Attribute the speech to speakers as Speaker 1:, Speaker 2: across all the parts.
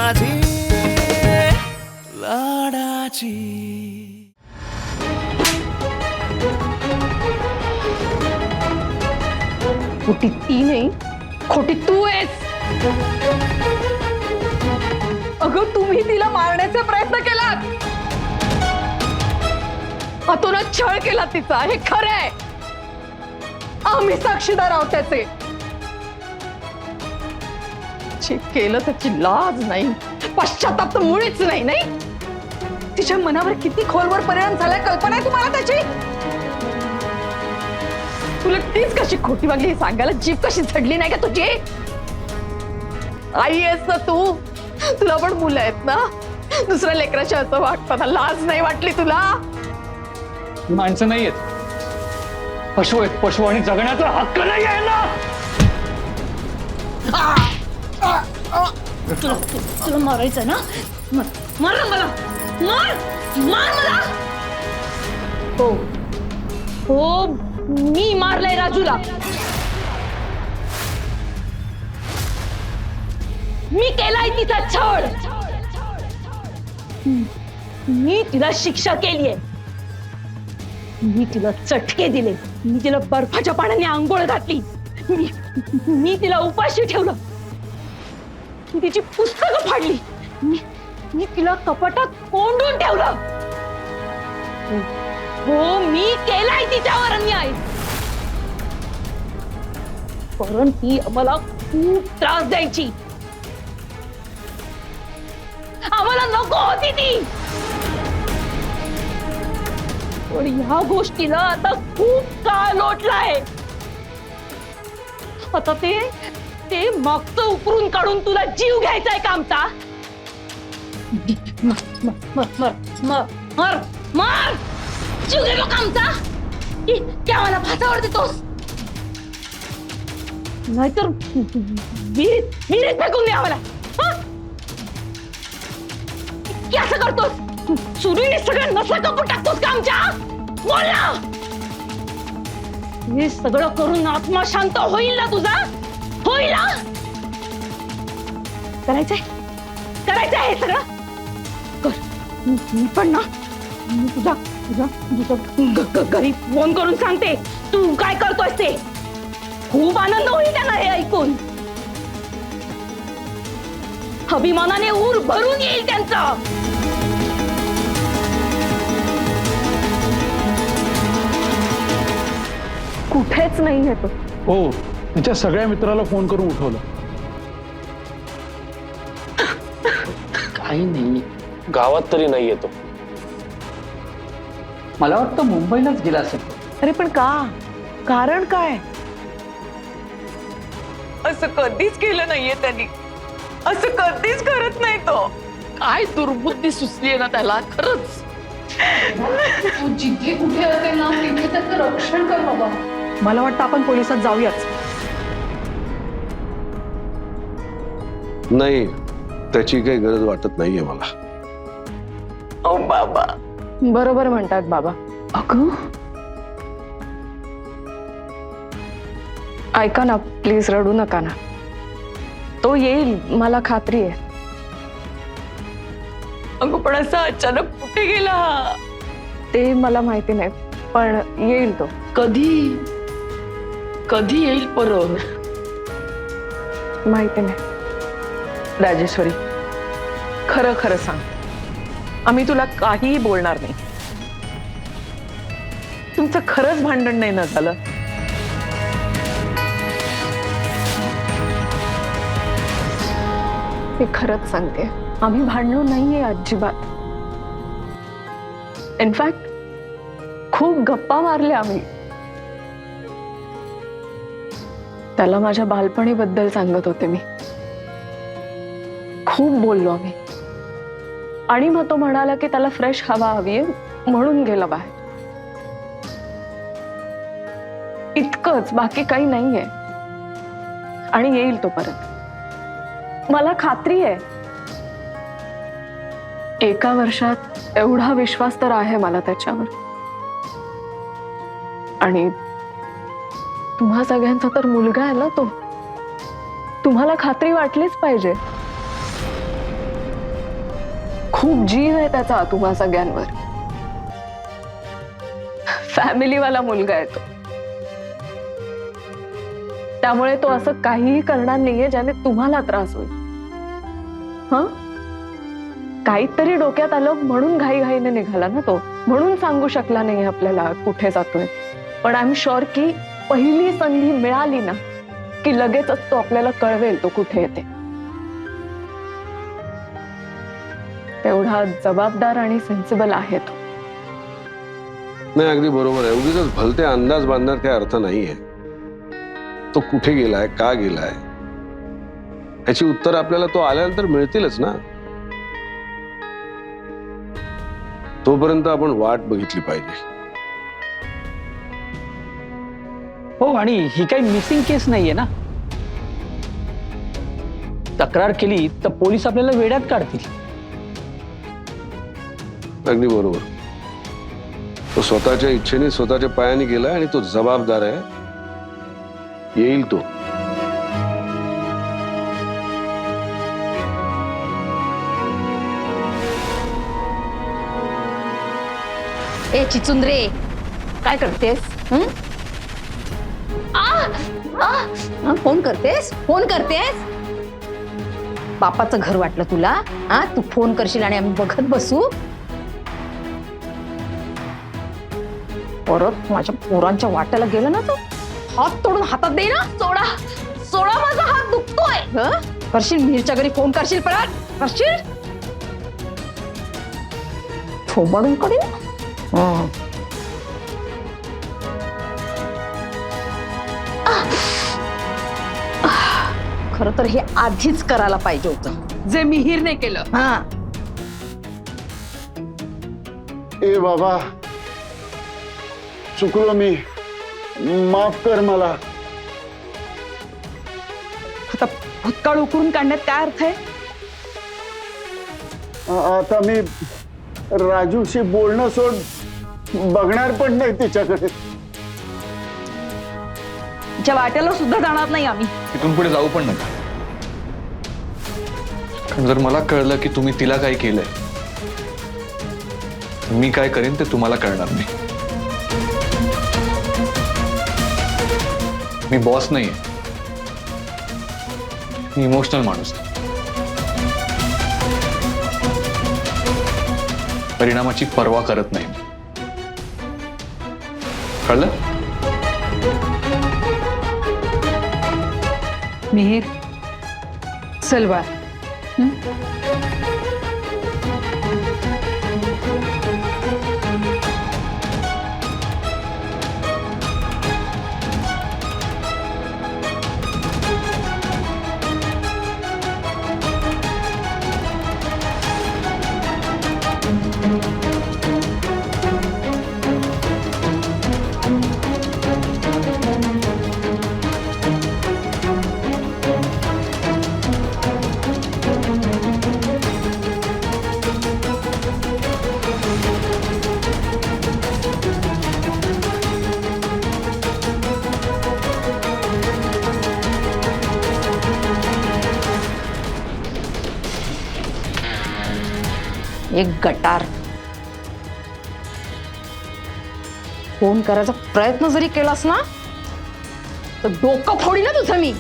Speaker 1: माझी लाडाची.
Speaker 2: खोटी ती नाही, खोटी तू आहेस. अगं तुम्ही तिला मारण्याचा प्रयत्न केलात, हातूनच छळ केला तिचा, हे खरं आहे. आम्ही साक्षीदार आहोत त्याचे. जे केलं त्याची लाज नाही, पश्चाताप तर मुळीच नाही. नाही तिच्या मनावर किती खोलवर परिणाम झालाय कल्पना आहे तुम्हाला त्याची? तुला तीच कशी खोटी वागली हे सांगायला जीभ कशी झडली नाही का तुझी? आई आहेस ना तू, तुला पण मुलं आहेत ना. दुसऱ्या लेकराच्या असं वागताना लाज नाही वाटली तुला?
Speaker 3: माणसं नाहीयेत, पशु आहेत. पशु आणि जगण्याचा हक्क नाही आहे ना.
Speaker 2: तुला मारायचं ना, मार मला, मार मार मला. हो हो, मी मारलंय राजूला. मी केलाय तिचा छळ. मी तिला शिक्षा केलीये. मी तिला चटके दिले. मी तिला बर्फाच्या पाण्याने आंघोळ घातली. मी तिला उपाशी ठेवलं. मी तिची पुस्तकं फाडली. मी तिला कपाटात कोंडून ठेवलं. हो, मी केलाय तिच्यावर अन्याय. कारण ती आम्हाला खूप त्रास द्यायची. आम्हाला नको होती ती. पण ह्या गोष्टीला आता खूप काळ लोटलाय. आता ते मागचं उकरून काढून तुला जीव घ्यायचाय का आमचा? मार जीव घेतो का आमचा? की आम्हाला फासावर देतोस? नाहीतर विहिरीत फेकून दे आम्हाला. की असं करतोस? सुरीने सगळं नसा कपून टाकतोस का आमच्या? बोल ना. हे सगळं करून आत्मा शांत होईल ना तुझा? होईल ना? करायचंय हे सगळं कर. मी पण ना, मी तुझा घरी फोन करून सांगते तू काय करतोय ते. खूप आनंद होईल त्यांना हे ऐकून. अभिमानाने ऊर भरून येईल त्यांचा. कुठेच नाही येतो.
Speaker 3: हो, तिच्या सगळ्या मित्राला फोन करून उठवलं.
Speaker 4: काही नाही, गावात तरी नाही येतो.
Speaker 5: मला वाटतं मुंबईलाच गेला असेल.
Speaker 2: अरे पण का? कारण काय?
Speaker 6: असं कधीच केलं नाहीये त्यांनी. असं कधीच करत नाही तो.
Speaker 2: काय दुर्बुद्धी सुचलीये ना त्याला खरंच.
Speaker 7: तू जिथे कुठे असेल ना तिथे त्याचं रक्षण कर बाबा.
Speaker 2: मला वाटतं आपण पोलिसात जाऊयाच.
Speaker 8: नाही, त्याची काही गरज वाटत नाहीये मला.
Speaker 6: ओ बाबा.
Speaker 2: बरोबर म्हणतात बाबा. अगं ऐका ना प्लीज, रडू नका ना. तो येईल, मला खात्री आहे.
Speaker 6: अगं पण असं अचानक कुठे गेला हा?
Speaker 2: ते मला माहिती नाही, पण येईल तो.
Speaker 6: कधी कधी येईल परत?
Speaker 2: माहिती नाही.
Speaker 6: राजेश्वरी, खरं खरं सांग, आम्ही तुला काहीही बोलणार नाही. तुमचं खरंच भांडण नाही ना झालं?
Speaker 2: मी खरंच सांगते, आम्ही भांडलो नाहीये अजिबात. इनफॅक्ट खूप गप्पा मारल्या आम्ही. त्याला माझ्या बालपणीबद्दल सांगत होते मी. खूप बोललो आम्ही. आणि मग तो म्हणाला की त्याला फ्रेश हवा हवी आहे म्हणून गेला बाहेर. इतकंच, बाकी काही नाहीये. आणि येईल तो परत, मला खात्री आहे. एका वर्षात एवढा विश्वास तर आहे मला त्याच्यावर. आणि तुम्हा सगळ्यांचा तर मुलगा आहे ना तो. तुम्हाला खात्री वाटलीच पाहिजे.
Speaker 6: खूप जीव आहे त्याचा तुम्हा सगळ्यांवर. फॅमिलीवाला मुलगा आहे तो. त्यामुळे तो असं काहीही करणार नाहीये ज्याने तुम्हाला त्रास होईल. हं? काहीतरी डोक्यात आलं म्हणून घाईघाईने निघाला ना तो. म्हणून सांगू शकला नाही आपल्याला कुठे जातोय. पण आय एम शुअर की पहिली संधी मिळाली ना की लगेचच तो आपल्याला कळवेल तो कुठे येते. तेवढा जबाबदार आणि सेन्सिबल आहे तो.
Speaker 8: नाही, अगदी बरोबर आहे. उगीच भलते अंदाज बांधण्यात काही अर्थ नाहीये. तो कुठे गेलाय, का गेलाय, याची उत्तर आपल्याला तो आल्यानंतर मिळतीलच ना. तोपर्यंत आपण वाट बघितली पाहिजे.
Speaker 5: हो, आणि ही काही मिसिंग केस नाहीये ना. तक्रार केली तर पोलीस आपल्याला वेड्यात काढतील.
Speaker 8: अगदी बरोबर. तो स्वतःच्या इच्छेने स्वतःच्या पायाने गेलाय आणि तो जबाबदार आहे. येईल तो.
Speaker 2: ए चिचुंद्रे, काय करतेस? फोन करतेस? फोन करतेस? बापाचं घर वाटलं तुला? तू फोन करशील आणि आम्ही बघत बसू? परत माझ्या पोरांच्या वाट्याला गेलं ना तू, हात तोडून हातात दे ना. सोडा सोडा, माझा हात दुखतोय. करशील मिरच्या घरी फोन करशील, परत करशील? थोबाडून करीन. खर तर हे आधीच करायला पाहिजे होतं, जे मिहीरने केलं.
Speaker 1: ए बाबा, चुकलो मी, माफ कर मला.
Speaker 6: आता भूतकाळ उकरून काढण्यात काय अर्थ आहे?
Speaker 1: आता मी राजूशी बोलणं सोड, बघणार पण नाही तिच्याकडे.
Speaker 6: तिच्या वाट्याला सुद्धा जाणार नाही आम्ही.
Speaker 3: इथून पुढे जाऊ पण नका. कारण जर मला कळलं की तुम्ही तिला काय केलंय, मी काय करेन ते तुम्हाला कळणार नाही. मी बॉस नाहीये, मी इमोशनल माणूस आहे. परिणामाची पर्वा करत नाही. कळलं?
Speaker 7: मिहीर, चल बा.
Speaker 2: एक गटार. फोन करायचा प्रयत्न जरी केलास ना तर डोकं फोडी ना तुझं मी.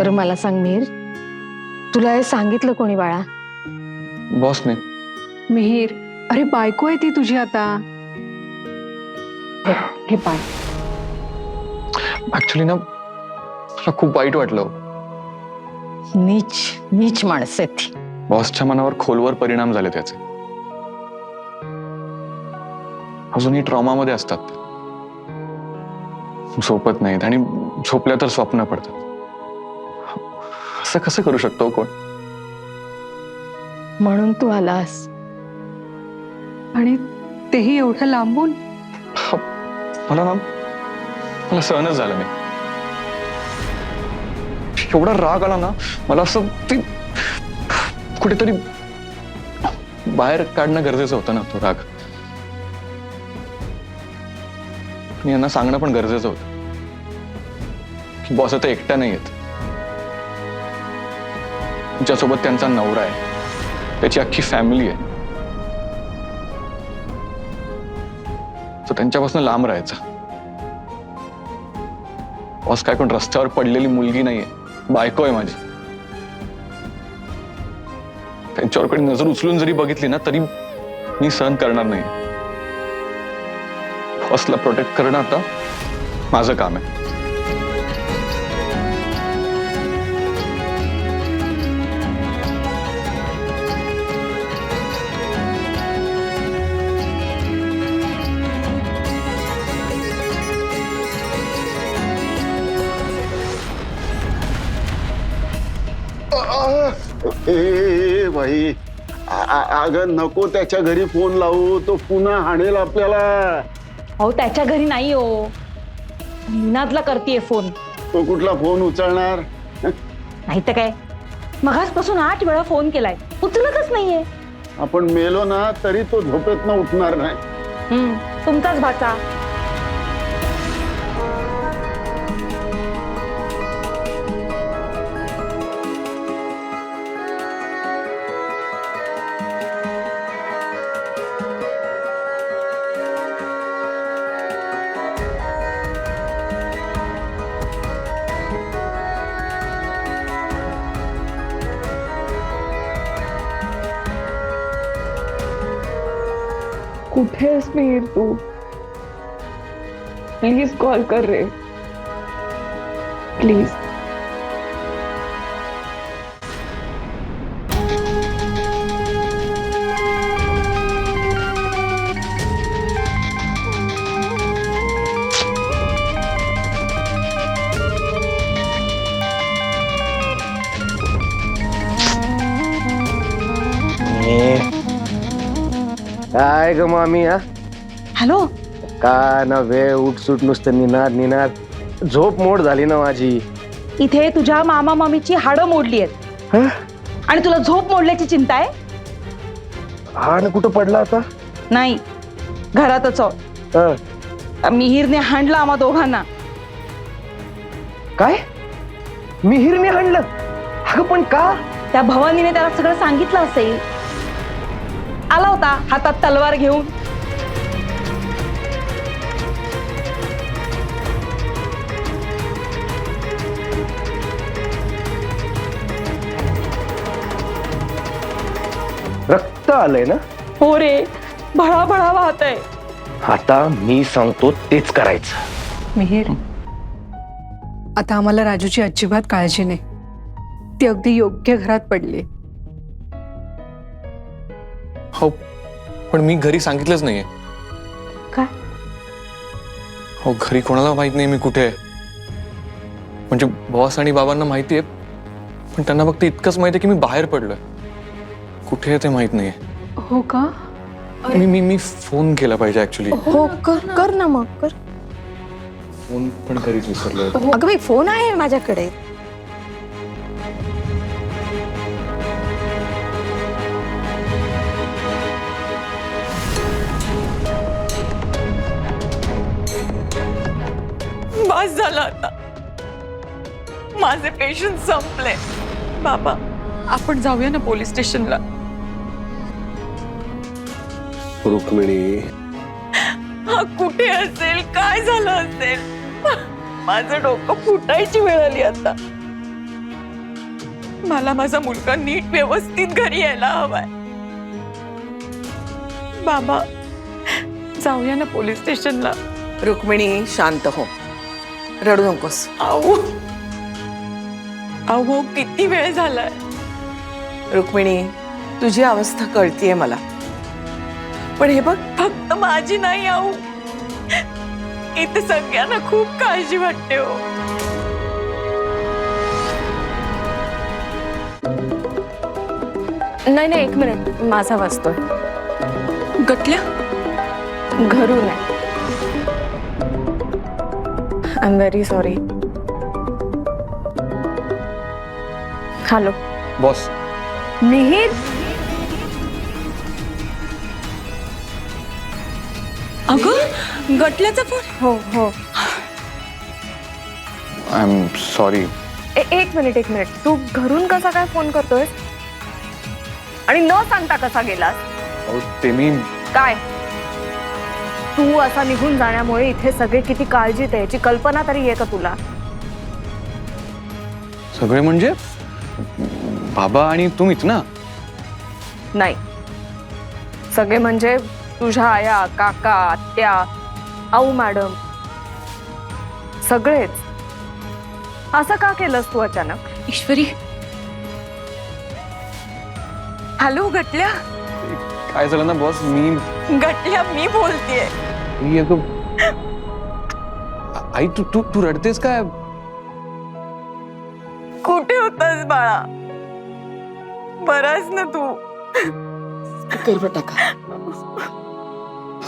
Speaker 6: बरं मला सांग मिहीर, तुला हे सांगितलं कोणी बाळा?
Speaker 3: बॉसने.
Speaker 7: मिहीर, अरे बायको आहे ती तुझी आता. हे पाय.
Speaker 3: ऍक्च्युली ना मला खूप वाईट वाटलं.
Speaker 2: नीच नीच माणसं आहेत ती.
Speaker 3: बॉसच्या मनावर खोलवर परिणाम झाले त्याचे. अजूनही ट्रॉमामध्ये असतात. झोपत नाहीत आणि झोपल्या तर स्वप्न पडतात. असं कसं करू शकतो कोण?
Speaker 6: म्हणून तू आलास.
Speaker 7: आणि तेही एवढं लांबून.
Speaker 3: मला सहनच झालं नाही. एवढा राग आला ना मला, असं ते कुठेतरी बाहेर काढणं गरजेचं होतं ना तो राग. आणि यांना सांगणं पण गरजेचं होतं की बॉस आता एकटा नाही आहेत. ज्यासोबत त्यांचा नवरा आहे, त्याची अख्खी फॅमिली आहे, तर त्यांच्यापासून लांब राहायचं. बॉस काय कोण रस्त्यावर पडलेली मुलगी नाहीये, बायको आहे माझी. त्यांच्यावरकडे नजर उचलून जरी बघितली ना तरी मी सहन करणार नाही. बॉसला प्रोटेक्ट करणं आता माझं काम आहे.
Speaker 1: ए भाई, अगं नको त्याच्या घरी फोन लावू, तो पुन्हा हाणेल आपल्याला.
Speaker 2: अहो त्याच्या घरी नाही हो, निनादला करतीये फोन.
Speaker 1: तो कुठला फोन उचलणार?
Speaker 2: नाही तर काय, मगाचपासून 8 वेळा फोन केलाय, उचलतच नाहीये.
Speaker 1: आपण मेलो ना तरी तो झोपेतनं उठणार नाही.
Speaker 2: तुमचाच भाचा.
Speaker 6: कुठे आहेस मिहीर तू? प्लीज कॉल कर रे, प्लीज.
Speaker 9: काय ग मामी? हा
Speaker 2: हॅलो,
Speaker 9: काय ना वेळ उठसूट नुसतं निनाद निनाद. झोप मोड झाली ना माझी.
Speaker 2: इथे तुझ्या मामा मामीची हाडं मोडली आहेत आणि तुला झोप मोडल्याची चिंता आहे?
Speaker 9: हा ना, कुठं पडला आता?
Speaker 2: नाही, घरातच आहोत. मिहीरने हाणलं आम्हा दोघांना.
Speaker 9: काय? मिहीरने हाणलं? अगं पण का?
Speaker 2: त्या भवानीने त्याला सगळं सांगितलं असेल. आला होता हातात तलवार घेऊन.
Speaker 9: रक्त आलंय ना?
Speaker 2: हो रे, भळाभळा वाहत आहे.
Speaker 9: आता मी सांगतो तेच करायचं.
Speaker 7: मिहीर, आता आम्हाला राजूची अजिबात काळजी नाही. ती अगदी योग्य घरात पडली.
Speaker 3: हो, पण मी घरी सांगितलंच नाहीये.
Speaker 2: काय?
Speaker 3: हो, घरी कोणाला माहित नाही मी कुठे आहे. म्हणजे बॉस आणि बाबांना माहिती आहे, पण त्यांना फक्त इतकंच माहिती आहे की मी बाहेर पडलोय. कुठे आहे ते माहित नाहीये.
Speaker 7: हो का?
Speaker 3: मी फोन केला पाहिजे ऍक्च्युली.
Speaker 6: हो, कर ना मग कर.
Speaker 3: फोन पण घरीच विसरलोय.
Speaker 6: अगं बाई, फोन आहे माझ्याकडे.
Speaker 10: बस झालं आता, माझे पेशंट संपले. बाबा, आपण जाऊया ना पोलीस स्टेशनला.
Speaker 8: रुक्मिणी,
Speaker 10: हा कुठे असेल, काय झालं असेल? माझं डोकं फुटायची वेळ आली आता. मला माझा मुलगा नीट व्यवस्थित घरी यायला हवाय. बाबा जाऊया ना पोलीस स्टेशनला.
Speaker 11: रुक्मिणी शांत हो, रडू नकोस.
Speaker 10: अहो अहो किती वेळ झालाय.
Speaker 11: रुक्मिणी तुझी अवस्था कळतीये मला, पण हे बघ
Speaker 10: फक्त माझी नाही आऊ, इथे सगळ्यांना खूप काळजी वाटते हो.
Speaker 6: नाही नाही, एक मिनिट, माझा वाजतोय.
Speaker 10: गटल्या
Speaker 6: घरून आहे. I am very sorry. Hello
Speaker 3: boss.
Speaker 6: Mihir,
Speaker 10: अगं गटल्याचा फोन.
Speaker 6: हो हो.
Speaker 3: I am sorry.
Speaker 6: एक मिनिट, तू घरून कसा काय फोन करतोय आणि न सांगता कसा गेलास?
Speaker 3: ते मी
Speaker 6: काय तू असा निघून जाण्यामुळे इथे सगळे किती काळजीत याची कल्पना तरी आहे का तुला?
Speaker 3: सगळे म्हणजे बाबा आणि तुम्हीच ना?
Speaker 6: नाही, सगळे म्हणजे तुझ्या आया, काका, आत्या, आऊ मॅडम, सगळेच. असं का केलंस तू अचानक?
Speaker 10: ईश्वरी. हॅलो गटल्या.
Speaker 3: काय झालं ना बॉस,
Speaker 10: गटल्या मी बोलतेय.
Speaker 3: आई तू तू तू रडतेस काय?
Speaker 10: कुठे होतास बाळा? बरास ना तू?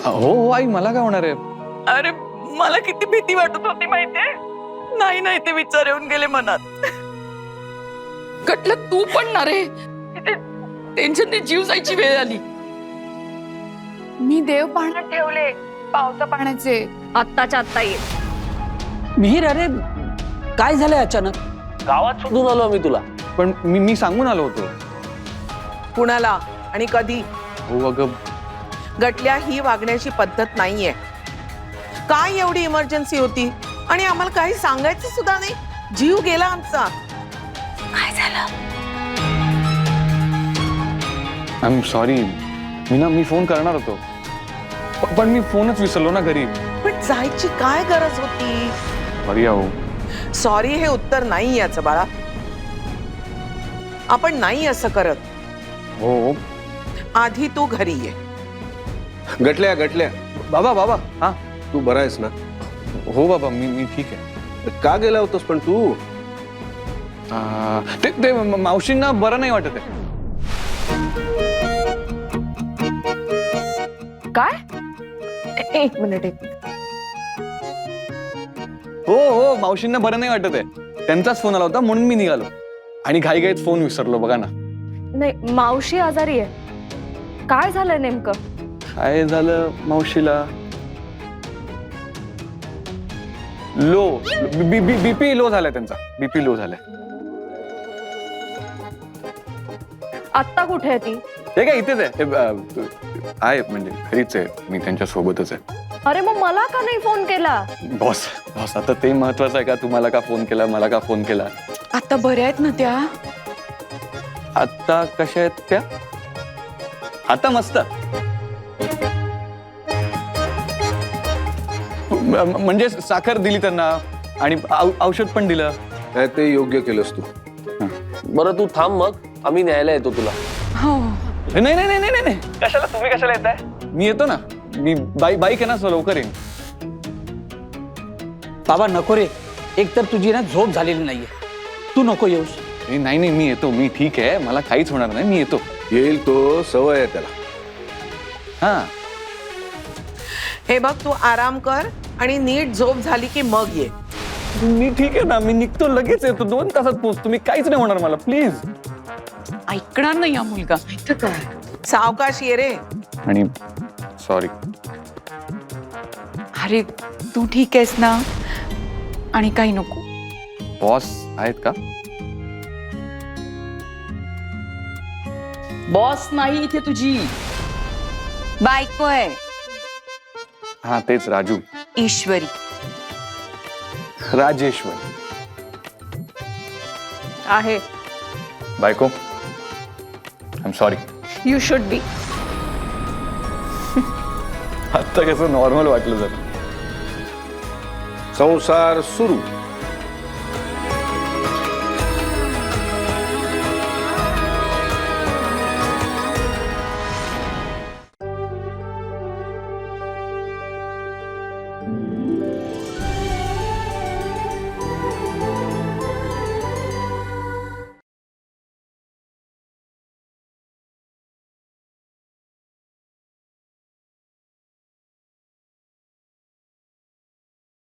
Speaker 3: हो आई, मला काय होणार आहे?
Speaker 10: अरे मला किती भीती वाटत होती माहितीये. नाही ते विचार येऊन गेले मनात.
Speaker 2: कटलं तू पण ना रे. टेन्शनने जीव जायची वेळ आली.
Speaker 10: मी देव पाण्यात ठेवले, पावसा पाण्याचे.
Speaker 6: आत्ताच्या आत्ता ये.
Speaker 5: मिहिर, अरे काय झालंय अचानक?
Speaker 4: गावात शोधून आलो आम्ही तुला.
Speaker 3: पण मी सांगून आलो होतो.
Speaker 11: कुणाला आणि कधी?
Speaker 3: हो अगं,
Speaker 11: गटल्या ही वागण्याची पद्धत नाहीये. काय एवढी इमर्जन्सी होती आणि आम्हाला काही सांगायचं सुद्धा नाही? जीव गेला आमचा.
Speaker 10: काय झालं?
Speaker 3: I am sorry. Me phone करणार होतो, पण मी फोनच विसरलो ना घरी.
Speaker 11: पण जायची काय गरज होती?
Speaker 3: सॉरी आहो.
Speaker 11: सॉरी हे उत्तर नाही याचं बाळा. आपण नाही असं करत.
Speaker 3: हो.
Speaker 11: आधी तू घरी ये.
Speaker 8: गटल्या
Speaker 3: बाबा. हा
Speaker 8: तू बरा आहेस ना?
Speaker 3: हो बाबा, मी ठीक आहे.
Speaker 8: का गेला होतास पण तू?
Speaker 3: ते मावशींना बरं नाही वाटत आहे.
Speaker 6: काय? एक मिनिट.
Speaker 3: हो मावशींना बरं नाही वाटत आहे. त्यांचाच फोन आला होता म्हणून मी निघालो आणि घाईघाईत फोन विसरलो बघा ना.
Speaker 6: नाही, मावशी आजारी आहे. काय झालंय नेमकं?
Speaker 3: काय झालं मावशीला? लो बीपी लो झालाय त्यांचा. बीपी लो झालाय.
Speaker 6: आत्ता कुठे आहे ती?
Speaker 3: हे काय इथेच आहे म्हणजे घरीच आहे. मी त्यांच्या सोबतच आहे.
Speaker 6: अरे मग मला का नाही फोन केला?
Speaker 3: बॉस आता ते महत्वाचं आहे का? तुम्हाला का फोन केला, मला का फोन केला?
Speaker 10: आता बऱ्या आहेत ना त्या?
Speaker 3: आता कशा आहेत त्या? आता मस्त. म्हणजे साखर दिली त्यांना आणि औषध पण दिलं.
Speaker 8: काय ते योग्य केलंस तू.
Speaker 4: बरं तू थांब, मग आम्ही न्यायला येतो तुला.
Speaker 10: हो.
Speaker 3: नाही. कशाला तुम्ही कशाला येताय? मी येतो ना. मी बाईक आहे ना, लवकर येईन.
Speaker 5: बाबा नको रे, एक तर तुझी ना झोप झालेली नाहीये. तू नको येऊस.
Speaker 3: नाही मी येतो. मी ठीक आहे, मला काहीच होणार नाही. मी येतो.
Speaker 8: येईल तो, सवय आहे त्याला.
Speaker 3: हा
Speaker 11: हे बघ, तू आराम कर आणि नीट झोप झाली की मग ये.
Speaker 3: मी ठीक आहे ना, मी निघतो, लगेच येतो. 2 तासात पोहोचतो. मी काहीच नाही होणार मला. प्लीज.
Speaker 10: ऐकणार नाही हा मुलगा. इथं काय?
Speaker 11: सावकाश ये रे.
Speaker 3: आणि सॉरी.
Speaker 10: अरे तू ठीक आहेस ना? आणि काही नको.
Speaker 3: बॉस आहेत का?
Speaker 2: बॉस नाही इथे तुझी
Speaker 10: बायको आहे.
Speaker 3: हा तेच, राजू.
Speaker 10: ईश्वरी.
Speaker 3: राजेश्वर
Speaker 6: आहे.
Speaker 3: बायको I am sorry.
Speaker 10: You should be.
Speaker 3: आत्ता कसं नॉर्मल वाटलं जर.
Speaker 8: संसार सुरू.